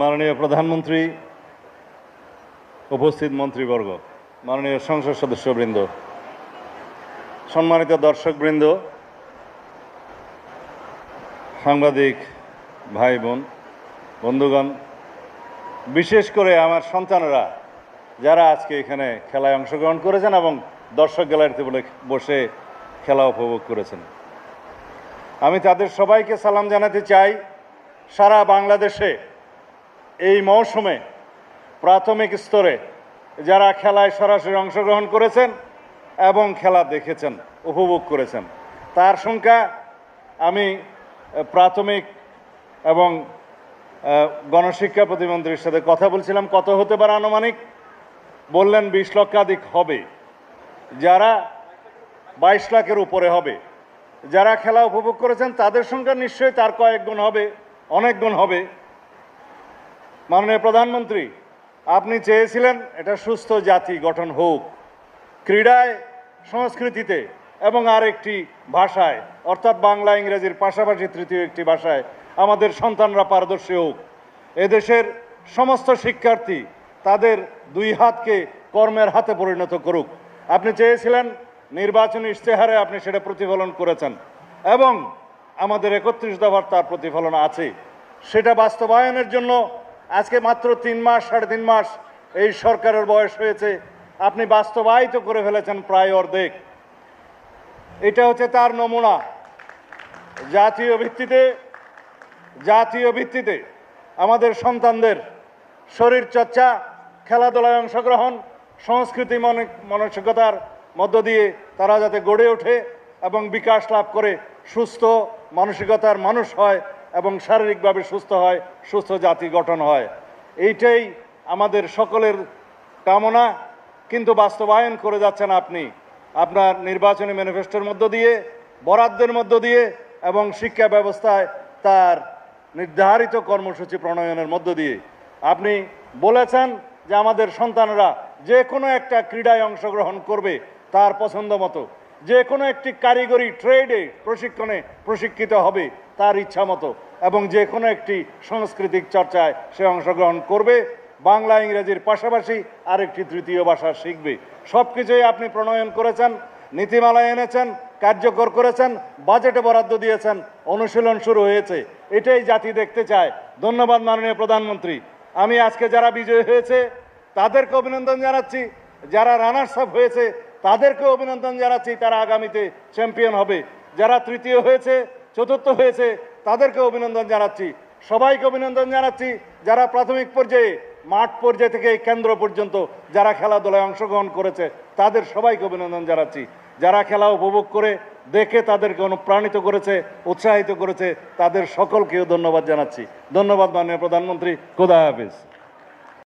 মাননীয় প্রধানমন্ত্রী, উপস্থিত মন্ত্রীবর্গ, মাননীয় সংসদ সদস্যবৃন্দ, সম্মানিত দর্শকবৃন্দ, সাংবাদিক ভাই বোন, বন্ধুগণ, বিশেষ করে আমার সন্তানরা যারা আজকে এখানে খেলায় অংশগ্রহণ করেছেন এবং দর্শক গ্যালারিতে বসে খেলা উপভোগ করেছেন, আমি তাদের সবাইকে সালাম জানাতে চাই। সারা বাংলাদেশে এই মৌসুমে প্রাথমিক স্তরে যারা খেলায় সরাসরি অংশগ্রহণ করেছেন এবং খেলা দেখেছেন, উপভোগ করেছেন, তার সংখ্যা আমি প্রাথমিক এবং গণশিক্ষা প্রতিমন্ত্রীর সাথে কথা বলছিলাম, কত হতে পারে আনুমানিক। বললেন 20 লক্ষাধিক হবে, যারা 22 লাখের উপরে হবে। যারা খেলা উপভোগ করেছেন তাদের সংখ্যা নিশ্চয়ই তার কয়েক গুণ হবে, অনেক গুণ হবে। মাননীয় প্রধানমন্ত্রী, আপনি চেয়েছিলেন এটা সুস্থ জাতি গঠন হোক, ক্রীড়ায়, সংস্কৃতিতে এবং আরেকটি ভাষায়, অর্থাৎ বাংলা ইংরেজির পাশাপাশি তৃতীয় একটি ভাষায় আমাদের সন্তানরা পারদর্শী হোক। এদেশের সমস্ত শিক্ষার্থী তাদের দুই হাতকে কর্মের হাতে পরিণত করুক। আপনি চেয়েছিলেন, নির্বাচনী ইশতেহারে আপনি সেটা প্রতিফলন করেছেন এবং আমাদের 31 দফার তার প্রতিফলন আছে। সেটা বাস্তবায়নের জন্য আজকে মাত্র 3 মাস, 3.5 মাস এই সরকারের বয়স হয়েছে, আপনি বাস্তবায়িত করে ফেলেছেন প্রায় অর্ধেক। এটা হচ্ছে তার নমুনা। জাতীয় ভিত্তিতে আমাদের সন্তানদের শরীরচর্চা, খেলাধুলায় অংশগ্রহণ, সংস্কৃতি মানসিকতার মধ্য দিয়ে তারা যাতে গড়ে ওঠে এবং বিকাশ লাভ করে সুস্থ মানসিকতার মানুষ হয় এবং শারীরিকভাবে সুস্থ হয়, সুস্থ জাতি গঠন হয়, এইটাই আমাদের সকলের কামনা। কিন্তু বাস্তবায়ন করে যাচ্ছেন আপনি আপনার নির্বাচনী ম্যানিফেস্টোর মধ্য দিয়ে, বরাদ্দের মধ্য দিয়ে এবং শিক্ষা ব্যবস্থায় তার নির্ধারিত কর্মসূচি প্রণয়নের মধ্য দিয়ে। আপনি বলেছেন যে আমাদের সন্তানরা যে কোনো একটা ক্রীড়ায় অংশগ্রহণ করবে তার পছন্দ মতো, যে কোনো একটি কারিগরি ট্রেডে প্রশিক্ষণে প্রশিক্ষিত হবে তার ইচ্ছা মতো, এবং যে কোনো একটি সাংস্কৃতিক চর্চায় সে অংশগ্রহণ করবে, বাংলা ইংরেজির পাশাপাশি আরেকটি তৃতীয় ভাষা শিখবে। সব কিছুই আপনি প্রণয়ন করেছেন, নীতিমালা এনেছেন, কার্যকর করেছেন, বাজেটে বরাদ্দ দিয়েছেন, অনুশীলন শুরু হয়েছে। এটাই জাতি দেখতে চায়। ধন্যবাদ মাননীয় প্রধানমন্ত্রী। আমি আজকে যারা বিজয়ী হয়েছে তাদেরকে অভিনন্দন জানাচ্ছি, যারা রানার্স আপ হয়েছে তাদেরকে অভিনন্দন জানাচ্ছি, তারা আগামীতে চ্যাম্পিয়ন হবে। যারা তৃতীয় হয়েছে, চতুর্থ হয়েছে তাদেরকে অভিনন্দন জানাচ্ছি। সবাইকে অভিনন্দন জানাচ্ছি যারা প্রাথমিক পর্যায়ে, মাঠ পর্যায়ে থেকে কেন্দ্র পর্যন্ত যারা খেলাধুলায় অংশগ্রহণ করেছে তাদের সবাইকে অভিনন্দন জানাচ্ছি। যারা খেলা উপভোগ করে দেখে তাদেরকে অনুপ্রাণিত করেছে, উৎসাহিত করেছে, তাদের সকলকেও ধন্যবাদ জানাচ্ছি। ধন্যবাদ মাননীয় প্রধানমন্ত্রী। খোদা হাফেজ।